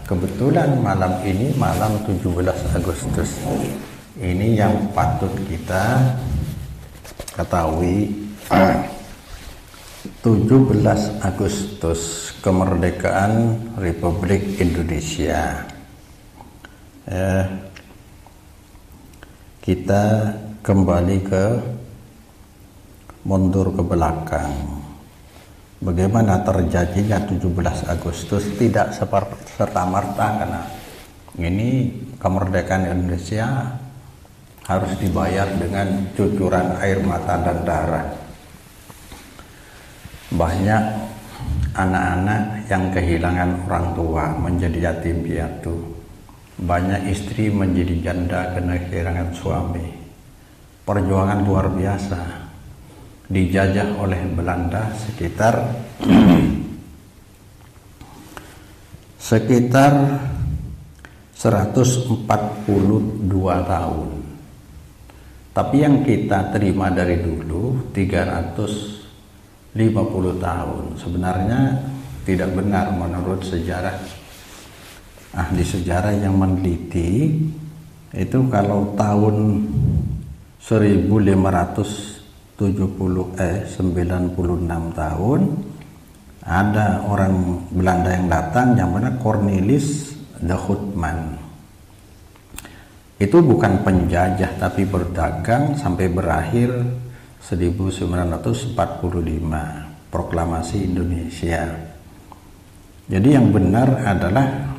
Kebetulan malam ini malam 17 Agustus. Ini yang patut kita ketahui. 17 Agustus kemerdekaan Republik Indonesia. Kita kembali mundur ke belakang. Bagaimana terjadinya 17 Agustus tidak serta-merta, karena ini kemerdekaan Indonesia harus dibayar dengan cucuran air mata dan darah. Banyak anak-anak yang kehilangan orang tua, menjadi yatim piatu. Banyak istri menjadi janda karena kehilangan suami. Perjuangan luar biasa. Dijajah oleh Belanda sekitar 142 tahun. Tapi yang kita terima dari dulu 350 tahun. Sebenarnya tidak benar menurut sejarah. Ahli sejarah yang meneliti itu kalau tahun 96 tahun ada orang Belanda yang datang, yang mana Cornelis de Houtman. Itu bukan penjajah tapi berdagang sampai berakhir 1945 proklamasi Indonesia. Jadi yang benar adalah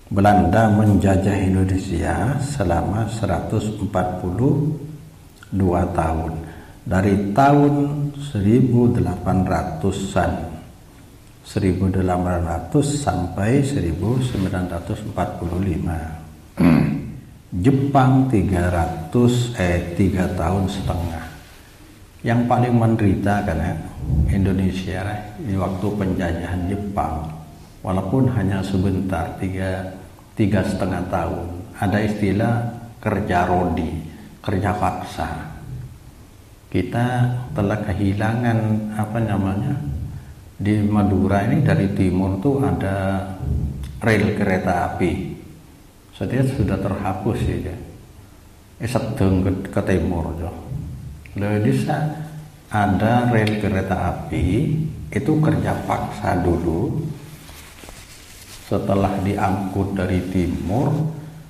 Belanda menjajah Indonesia selama 142 tahun, dari tahun 1800-an 1800 sampai 1945. Jepang 3 tahun setengah. Yang paling menderita karena Indonesia di waktu penjajahan Jepang, walaupun hanya sebentar, 3,5 tahun, ada istilah kerja rodi, kerja paksa. Kita telah kehilangan di Madura ini, dari timur tuh ada rel kereta api. Setiap sudah terhapus ya. Sedang ke timur jo. Lalu ada rel kereta api, itu kerja paksa dulu. Setelah diangkut dari timur,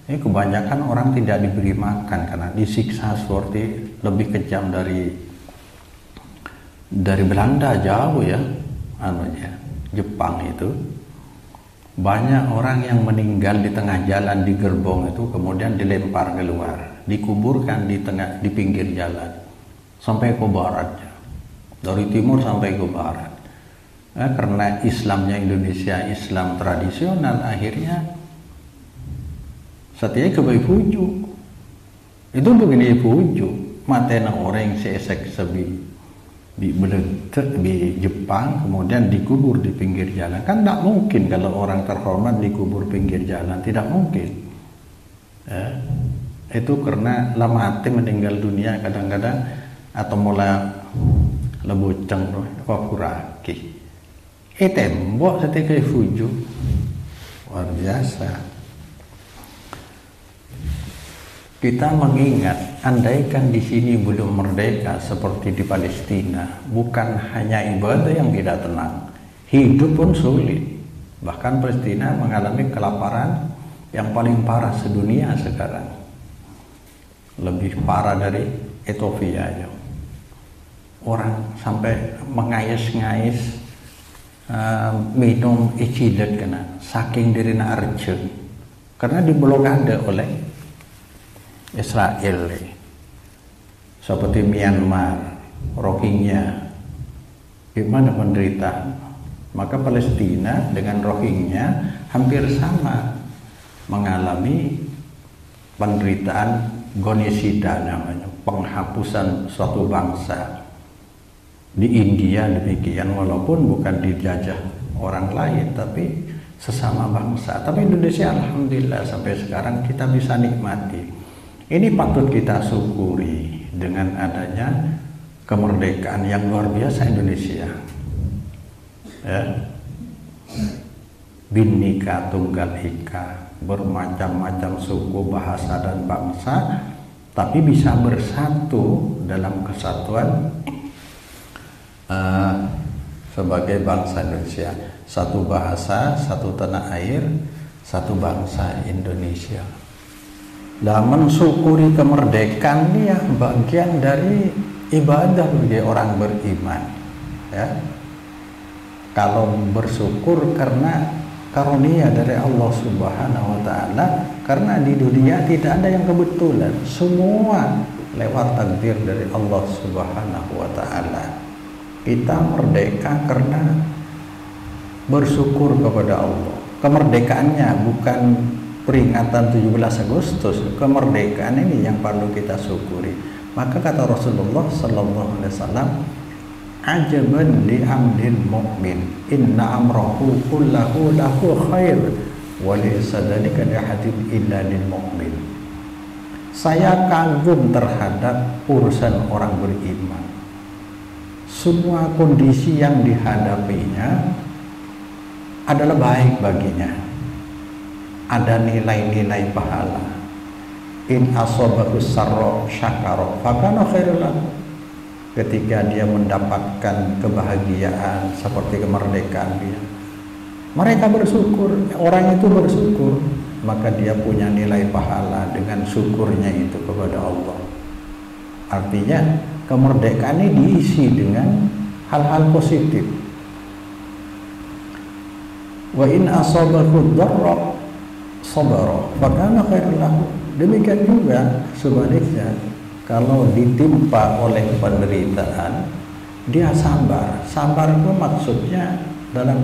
ini kebanyakan orang tidak diberi makan karena disiksa seperti lebih kejam dari Belanda, jauh ya, Jepang itu. Banyak orang yang meninggal di tengah jalan di gerbong itu, kemudian dilempar keluar, dikuburkan di pinggir jalan sampai ke barat, dari timur sampai ke barat. Karena Islamnya Indonesia Islam tradisional, akhirnya setiap kebaik pujuk itu begini pujuk matena orang seesek sebi di Jepang, kemudian dikubur di pinggir jalan. Kan tidak mungkin kalau orang terhormat dikubur pinggir jalan, tidak mungkin. Itu karena lama hati meninggal dunia kadang-kadang, atau mulai lebuceng wapuraki. Tembok setika pujuk luar biasa. Kita mengingat, andaikan di sini belum merdeka seperti di Palestina, bukan hanya ibadah yang tidak tenang, hidup pun sulit. Bahkan Palestina mengalami kelaparan yang paling parah sedunia sekarang, lebih parah dari Ethiopia. Orang sampai mengais-ngais minum icilet kena saking dirina arce, karena diblokade oleh Israel, seperti Myanmar, Rohingya, gimana menderita. Maka Palestina dengan Rohingya hampir sama, mengalami penderitaan genosida, namanya penghapusan suatu bangsa. Di India demikian, walaupun bukan dijajah orang lain tapi sesama bangsa. Tapi Indonesia alhamdulillah sampai sekarang kita bisa nikmati. Ini patut kita syukuri dengan adanya kemerdekaan yang luar biasa Indonesia. Ya. Bhinneka Tunggal Ika, bermacam-macam suku, bahasa dan bangsa, tapi bisa bersatu dalam kesatuan sebagai bangsa Indonesia. Satu bahasa, satu tanah air, satu bangsa Indonesia. Lah mensyukuri kemerdekaan dia bagian dari ibadah bagi orang beriman, ya. Kalau bersyukur karena karunia dari Allah Subhanahu wa taala, karena di dunia tidak ada yang kebetulan, semua lewat takdir dari Allah Subhanahu wa taala. Kita merdeka karena bersyukur kepada Allah. Kemerdekaannya bukan peringatan 17 Agustus. Kemerdekaan ini yang perlu kita syukuri. Maka kata Rasulullah sallallahu alaihi wasallam, ajaban li amril mu'min, inna amrahu kullahu lahu khair wa laysa dzalika li ahadin illa lil mu'min. Saya kagum terhadap urusan orang beriman. Semua kondisi yang dihadapinya adalah baik baginya. Ada nilai-nilai pahala. In asabahu sarra syakara fakana khairul lahu. Ketika dia mendapatkan kebahagiaan seperti kemerdekaan dia, mereka bersyukur, orang itu bersyukur, maka dia punya nilai pahala dengan syukurnya itu kepada Allah. Artinya kemerdekaan ini diisi dengan hal-hal positif. Wa in asabahu dharra sabara fakana khairul lahu. Demikian juga sebaliknya, kalau ditimpa oleh penderitaan, dia sabar. Sabar itu maksudnya dalam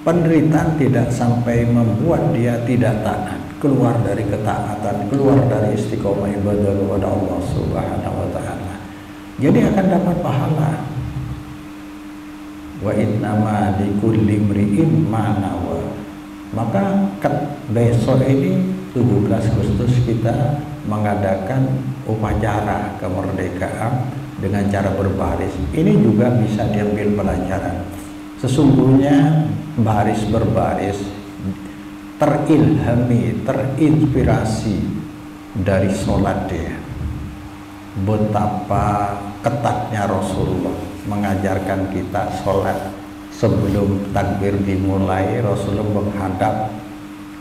penderitaan tidak sampai membuat dia tidak taat, keluar dari ketaatan, keluar dari istiqomah ibadah kepada Allah Subhanahu wa taala. Jadi akan dapat pahala. Wa innama likulli imri'in ma nawa. Maka besok ini 17 Agustus kita mengadakan upacara kemerdekaan dengan cara berbaris. Ini juga bisa diambil pelajaran. Sesungguhnya baris berbaris terilhami, terinspirasi dari sholat dia. Betapa ketatnya Rasulullah mengajarkan kita sholat. Sebelum takbir dimulai, Rasulullah menghadap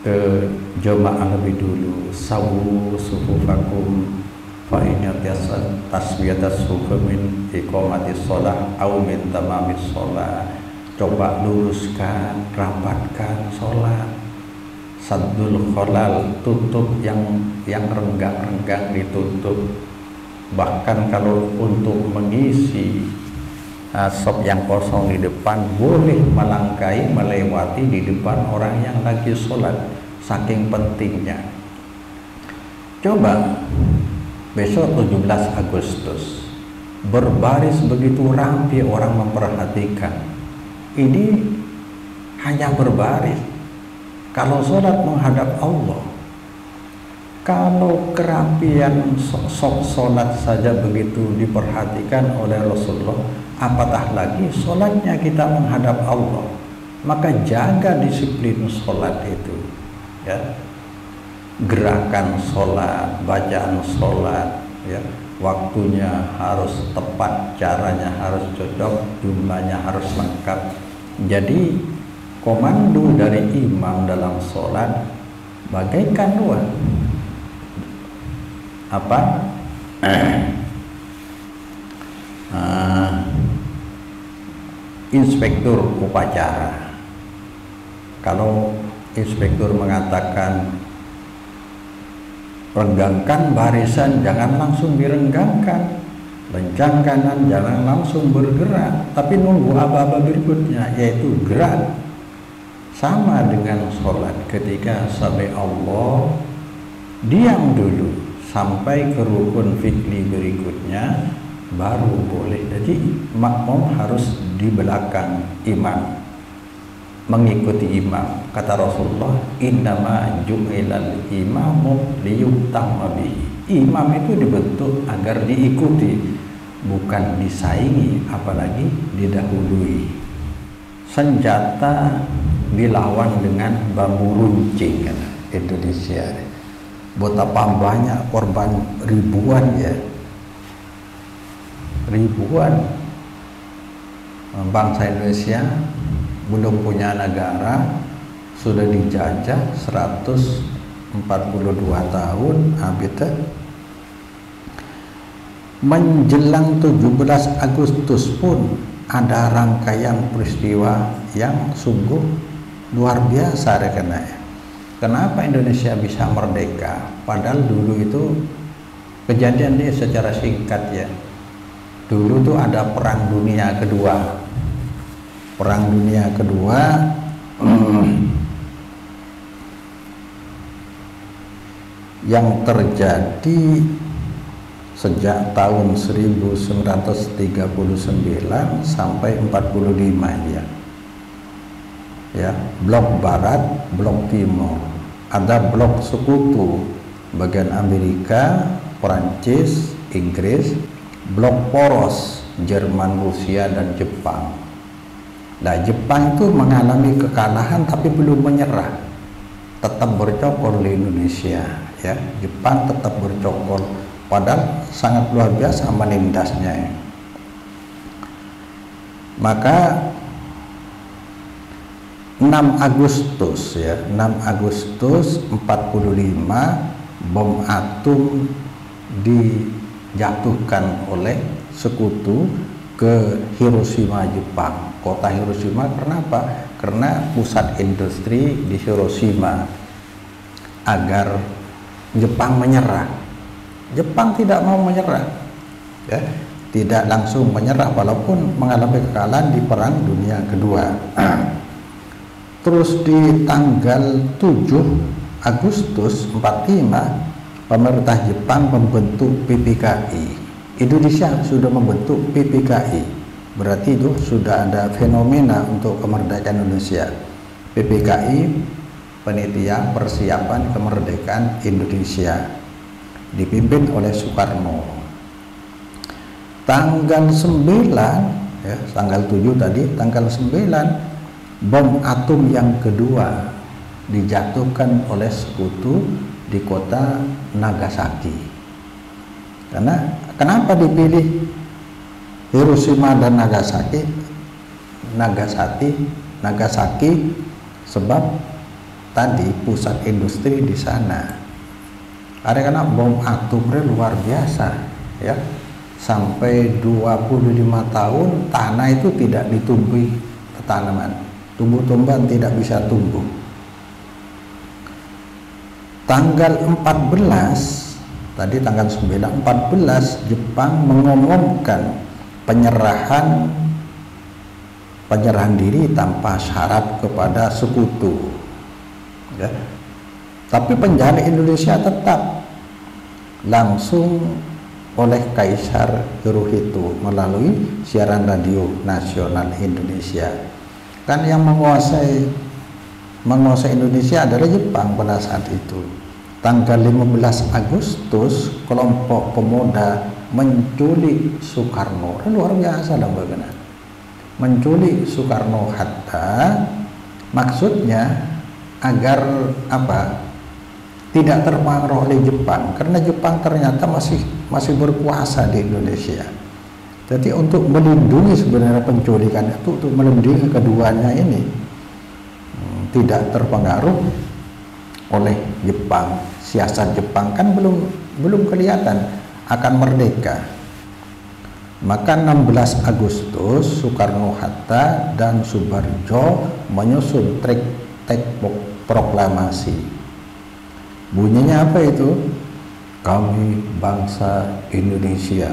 ke jemaah lebih dulu. Sawu sufufakum fa inna taswiyatas sufu min iqamatis shalah aw min tamamis shalah. Coba luruskan, rapatkan sholat. Saddul khalal, tutup yang renggang-renggang ditutup. Bahkan kalau untuk mengisi sop yang kosong di depan, boleh melangkai, melewati di depan orang yang lagi sholat, saking pentingnya. Coba besok 17 Agustus berbaris begitu rapi, orang memperhatikan. Ini hanya berbaris. Kalau sholat menghadap Allah, kalau kerapian sholat saja begitu diperhatikan oleh Rasulullah, apatah lagi sholatnya kita menghadap Allah. Maka jaga disiplin sholat itu, ya. Gerakan sholat, bacaan sholat, ya. Waktunya harus tepat, caranya harus cocok, jumlahnya harus lengkap. Jadi komando dari imam dalam sholat bagaikan inspektur upacara. Kalau inspektur mengatakan renggangkan barisan, jangan langsung direnggangkan. Lencang kanan, jangan langsung bergerak, tapi nunggu aba-aba berikutnya, yaitu gerak. Sama dengan sholat, ketika sampai Allah, diam dulu sampai ke rukun fikri berikutnya, baru boleh. Jadi makmum harus di belakang imam, mengikuti imam. Kata Rasulullah, innama ju'ilal imamu liyutamma bihi. Imam itu dibentuk agar diikuti, bukan disaingi, apalagi didahului. Senjata dilawan dengan bambu runcing kan, Indonesia. Betapa banyak korban, ribuan ya, ribuan. Bangsa Indonesia belum punya negara, sudah dijajah 142 tahun habitat. Menjelang 17 Agustus pun ada rangkaian peristiwa yang sungguh luar biasa rekannya. Kenapa Indonesia bisa merdeka? Padahal dulu itu kejadian dia secara singkat ya. Dulu tuh ada Perang Dunia Kedua. Perang Dunia Kedua yang terjadi sejak tahun 1939 sampai 45 ya. Ya, blok barat, blok timur. Ada blok sekutu bagian Amerika, Perancis, Inggris, blok poros Jerman, Rusia dan Jepang. Nah, Jepang itu mengalami kekalahan tapi belum menyerah. Tetap bercokol di Indonesia ya. Jepang tetap bercokol padahal sangat luar biasa menindasnya ya. Maka 6 Agustus ya, 6 Agustus 45 bom atom dijatuhkan oleh sekutu ke Hiroshima, Jepang. Kota Hiroshima kenapa? Karena pusat industri di Hiroshima. Agar Jepang menyerah. Jepang tidak mau menyerah ya, tidak langsung menyerah walaupun mengalami kekalahan di Perang Dunia Kedua. Terus di tanggal 7 Agustus 45 pemerintah Jepang membentuk PPKI. Indonesia sudah membentuk PPKI, berarti itu sudah ada fenomena untuk kemerdekaan Indonesia. PPKI, Panitia Persiapan Kemerdekaan Indonesia, dipimpin oleh Soekarno. Tanggal 9 ya, tanggal 7 tadi, tanggal 9 bom atom yang kedua dijatuhkan oleh sekutu di kota Nagasaki. Karena kenapa dipilih Hiroshima dan Nagasaki? Nagasaki sebab tadi pusat industri di sana. Karena bom atomnya luar biasa ya. Sampai 25 tahun tanah itu tidak ditumbuhi tanaman. Tumbuh-tumbuhan tidak bisa tumbuh. Tanggal 14 tadi tanggal 9 14 Jepang mengumumkan penyerahan diri tanpa syarat kepada sekutu ya. Tapi penjara Indonesia tetap langsung oleh Kaisar Hirohito melalui siaran radio nasional Indonesia. Kan yang menguasai Indonesia adalah Jepang pada saat itu. Tanggal 15 Agustus kelompok pemuda menculik Soekarno. Luar biasa lah bagaimana. Menculik Soekarno Hatta, maksudnya agar apa? Tidak terpengaruh oleh Jepang, karena Jepang ternyata masih berkuasa di Indonesia. Jadi untuk melindungi sebenarnya penculikan itu, untuk melindungi keduanya ini tidak terpengaruh oleh Jepang. Siasat Jepang kan belum kelihatan akan merdeka. Maka 16 Agustus Soekarno-Hatta dan Subarjo menyusun teks proklamasi. Bunyinya apa itu? Kami bangsa Indonesia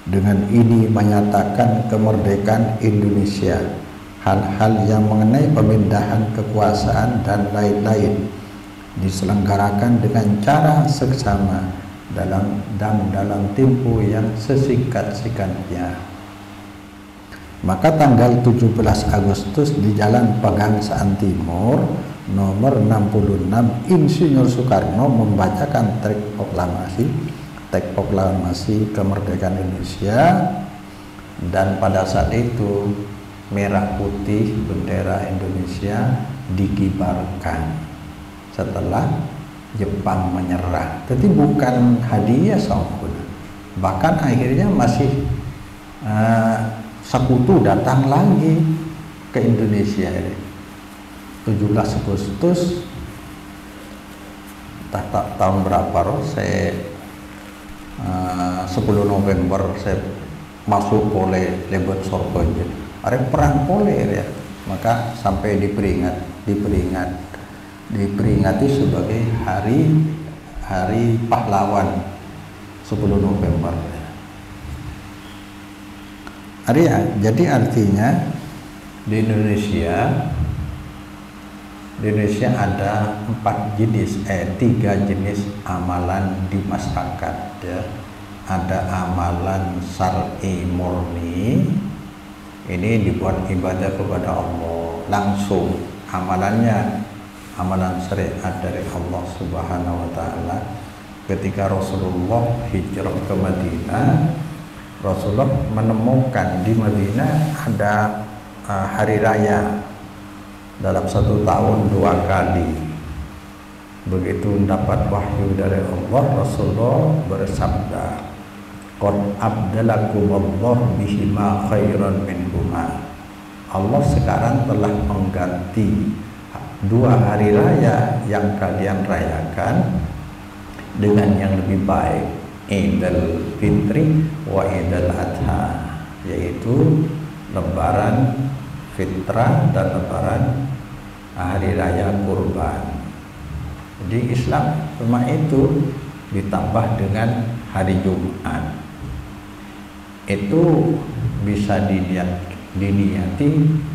dengan ini menyatakan kemerdekaan Indonesia, hal-hal yang mengenai pemindahan kekuasaan dan lain-lain diselenggarakan dengan cara seksama dalam tempo yang sesingkat-singkatnya. Maka tanggal 17 Agustus di Jalan Pegangsaan Timur nomor 66 Insinyur Soekarno membacakan teks proklamasi kemerdekaan Indonesia, dan pada saat itu merah putih bendera Indonesia dikibarkan setelah Jepang menyerah. Jadi bukan hadiah saudara, bahkan akhirnya masih sekutu datang lagi ke Indonesia ini. 17 Agustus tahun berapa roh saya 10 November saya masuk oleh Lebet Sorboja ada perang poler ya, maka sampai diperingati sebagai hari pahlawan 10 November ya. Jadi artinya di Indonesia ada 3 jenis amalan di masyarakat ya. Ada amalan syar'i murni, ini dibuat ibadah kepada Allah langsung, amalan syariat dari Allah Subhanahu wa taala. Ketika Rasulullah hijrah ke Madinah, Rasulullah menemukan di Madinah ada hari raya dalam 1 tahun 2 kali. Begitu mendapat wahyu dari Allah, Rasulullah bersabda, "Qad abdalakumullah bihima khairan minhuma." Allah sekarang telah mengganti 2 hari raya yang kalian rayakan dengan yang lebih baik, Idul Fitri wa Idul Adha, yaitu Lebaran Fitrah dan Lebaran hari raya Kurban. Jadi Islam cuma itu ditambah dengan hari Jumat. Itu bisa diniati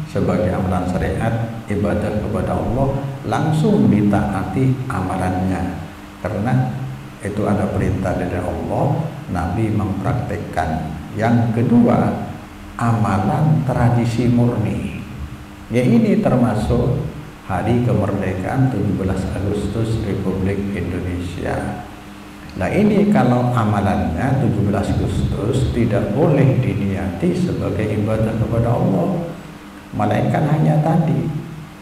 sebagai amalan syariat, ibadah kepada Allah, langsung ditaati amalannya karena itu ada perintah dari Allah, Nabi mempraktekkan. Yang kedua, amalan tradisi murni, ya ini termasuk hari kemerdekaan 17 Agustus Republik Indonesia. Nah ini kalau amalannya 17 Agustus tidak boleh diniati sebagai ibadah kepada Allah, melainkan hanya tadi.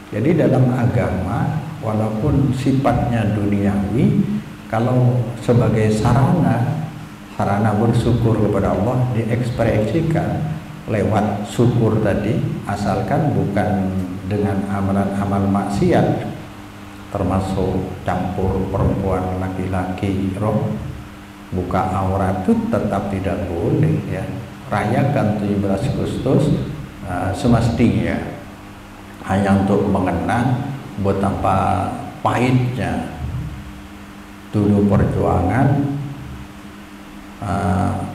Jadi dalam agama walaupun sifatnya duniawi, kalau sebagai sarana bersyukur kepada Allah diekspresikan lewat syukur tadi, asalkan bukan dengan amalan-amal maksiat, termasuk campur perempuan laki-laki, buka aurat, itu tetap tidak boleh ya. Rayakan 17 Agustus semestinya hanya untuk mengenang betapa pahitnya dulu perjuangan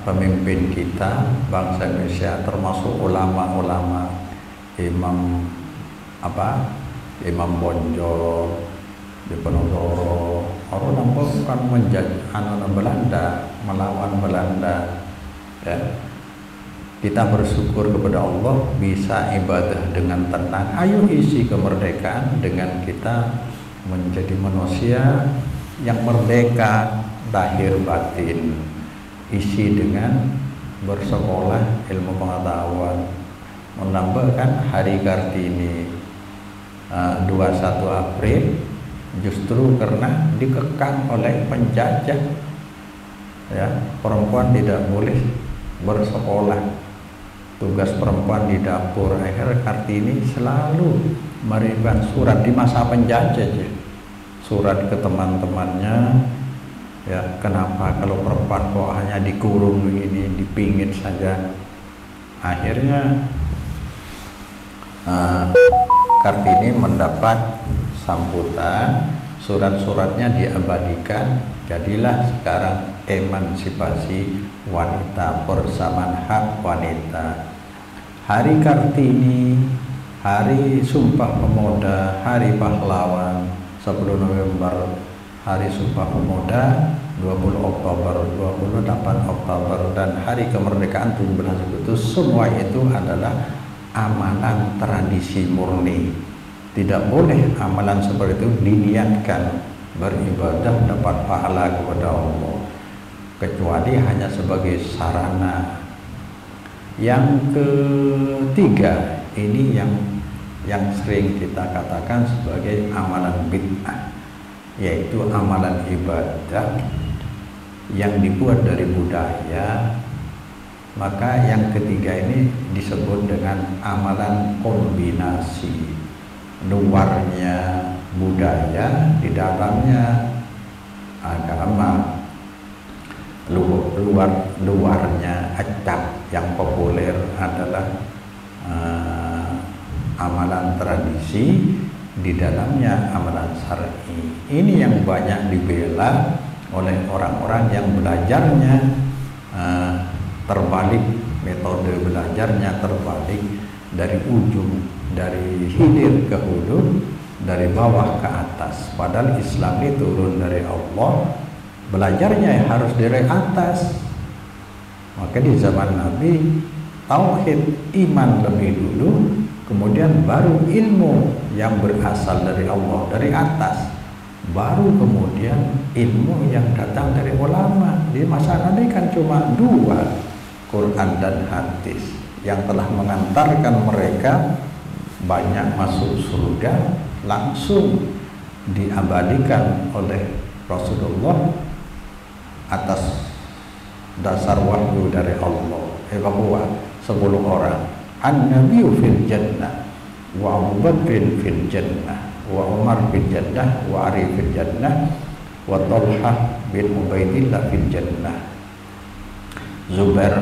pemimpin kita bangsa Indonesia, termasuk ulama-ulama, Imam Bonjol, Diponegoro, orang bukan menjajah Belanda, melawan Belanda ya. Kita bersyukur kepada Allah bisa ibadah dengan tenang. Ayo isi kemerdekaan dengan kita menjadi manusia yang merdeka lahir batin, isi dengan bersekolah ilmu pengetahuan, menambahkan hari Kartini 21 April justru karena dikekang oleh penjajah ya, perempuan tidak boleh bersekolah, tugas perempuan di dapur. Akhirnya Kartini selalu memberikan surat di masa penjajah ya, surat ke teman-temannya ya, kenapa kalau perempuan kok hanya dikurung begini, dipingit saja. Akhirnya Kartini mendapat sambutan, surat-suratnya diabadikan, jadilah sekarang emansipasi wanita, persamaan hak wanita. Hari Kartini, hari Sumpah Pemuda, hari pahlawan 10 November, hari Sumpah Pemuda 20 Oktober, 28 Oktober, dan hari kemerdekaan 17 Agustus, semua itu adalah amalan tradisi murni. Tidak boleh amalan seperti itu diniatkan beribadah dapat pahala kepada Allah, kecuali hanya sebagai sarana. Yang ketiga Ini yang sering kita katakan sebagai amalan bid'ah, yaitu amalan ibadah yang dibuat dari budaya. Maka yang ketiga ini disebut dengan amalan kombinasi, luarnya budaya, di dalamnya agama. Luarnya acap, yang populer adalah amalan tradisi, di dalamnya amalan syar'i. Ini yang banyak dibela oleh orang-orang yang belajarnya terbalik, metode belajarnya terbalik, dari ujung, dari hilir ke hulu, dari bawah ke atas. Padahal Islam ini turun dari Allah, belajarnya harus dari atas. Maka di zaman Nabi, tauhid iman lebih dulu, kemudian baru ilmu yang berasal dari Allah, dari atas, baru kemudian ilmu yang datang dari ulama. Di masa Nabi kan cuma dua, Quran dan hadis, yang telah mengantarkan mereka banyak masuk surga, langsung diabadikan oleh Rasulullah atas dasar wahyu dari Allah. Bahwa 10 orang, An-Nabiyyu fil jannah, wa Abu Bakr fil jannah, wa Umar fil jannah, wa Ali fil jannah, wa Talha bin Ubaidillah fil jannah, Zubair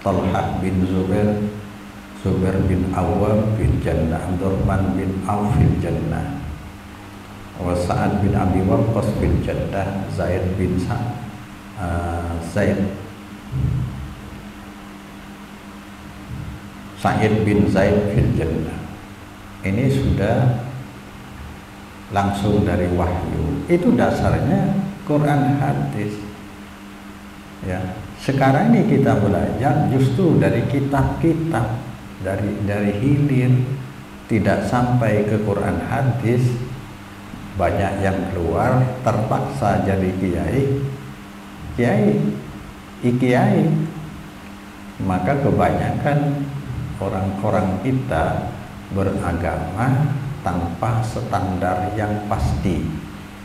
Talha bin Zubair, Zubair bin Awwam fil jannah, Abdurrahman bin Auf fil jannah, wa Sa'ad bin Abi Waqqas fil jannah, Zaid bin Sa'id bin Zaid fil jannah. Ini sudah langsung dari wahyu. Itu dasarnya Quran hadis. Ya, sekarang ini kita belajar justru dari kitab-kitab, dari hilir, tidak sampai ke Quran hadis. Banyak yang keluar terpaksa jadi kiai. Maka kebanyakan orang-orang kita beragama tanpa standar yang pasti,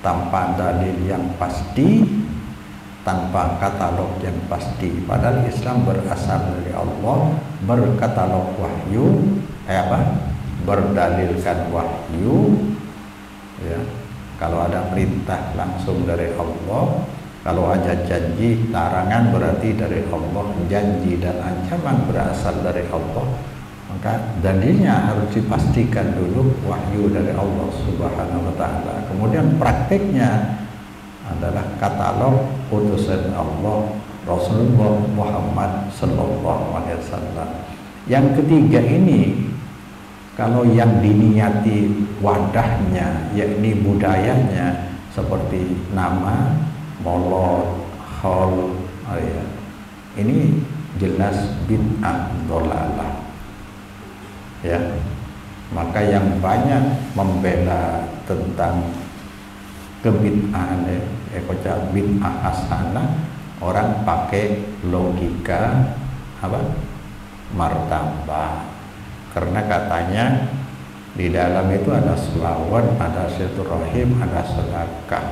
tanpa dalil yang pasti, tanpa katalog yang pasti. Padahal Islam berasal dari Allah, berkatalog wahyu, berdalilkan wahyu. Ya, kalau ada perintah langsung dari Allah, kalau ada janji, larangan berarti dari Allah, janji dan ancaman berasal dari Allah. Maka dalilnya harus dipastikan dulu wahyu dari Allah Subhanahu wa taala. Kemudian prakteknya adalah katalog utusan Allah Rasulullah Muhammad sallallahu alaihi wasallam. Yang ketiga ini, kalau yang diniati wadahnya, yakni budayanya, seperti nama, molot, haul, ini jelas bid'ah dhalalah. Ya, maka yang banyak membela tentang kebid'ahan, bid'ah hasanah, orang pakai logika martabah. Karena katanya di dalam itu ada selawat, ada silaturahim, ada sedekah,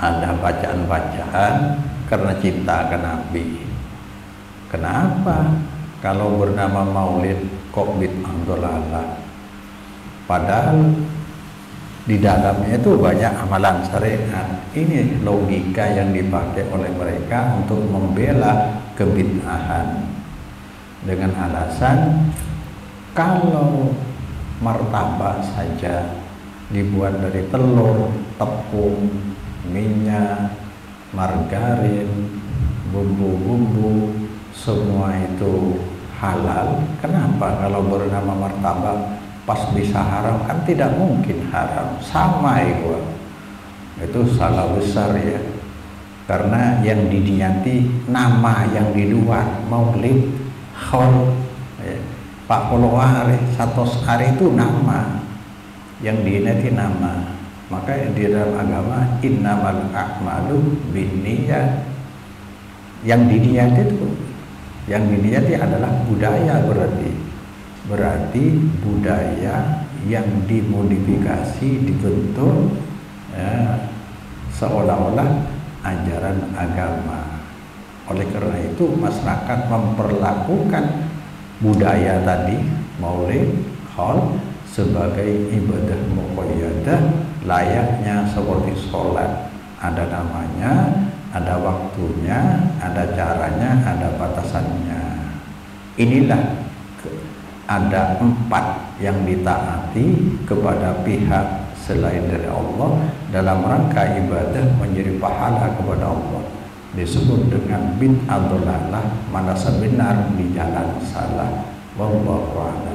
ada bacaan-bacaan karena cinta ke Nabi. Kenapa kalau bernama maulid kok bid'ah dhalalah? Padahal di dalamnya itu banyak amalan syariat. Ini logika yang dipakai oleh mereka untuk membela kebid'ahan dengan alasan kalau martabak saja dibuat dari telur, tepung, minyak, margarin, bumbu-bumbu, semua itu halal. Kenapa kalau bernama martabak pas bisa haram? Kan tidak mungkin haram. Sama itu salah besar ya. Karena yang diniati nama yang di luar, maulid, haul, Pak Polowari, 100 hari itu nama yang diniati nama. Maka di dalam agama innamal a'malu binniyat, Yang diniati adalah budaya, berarti budaya yang dimodifikasi, dibentuk ya, seolah-olah ajaran agama. Oleh karena itu masyarakat memperlakukan budaya tadi, maulid, haul, sebagai ibadah muqayyadah, layaknya seperti sholat. Ada namanya, ada waktunya, ada caranya, ada batasannya. Inilah ada 4 yang ditaati kepada pihak selain dari Allah dalam rangka ibadah menjadi pahala kepada Allah, disebut dengan bid'ah dhalalah, manusia benar di jalan salah. Wallahu a'lam.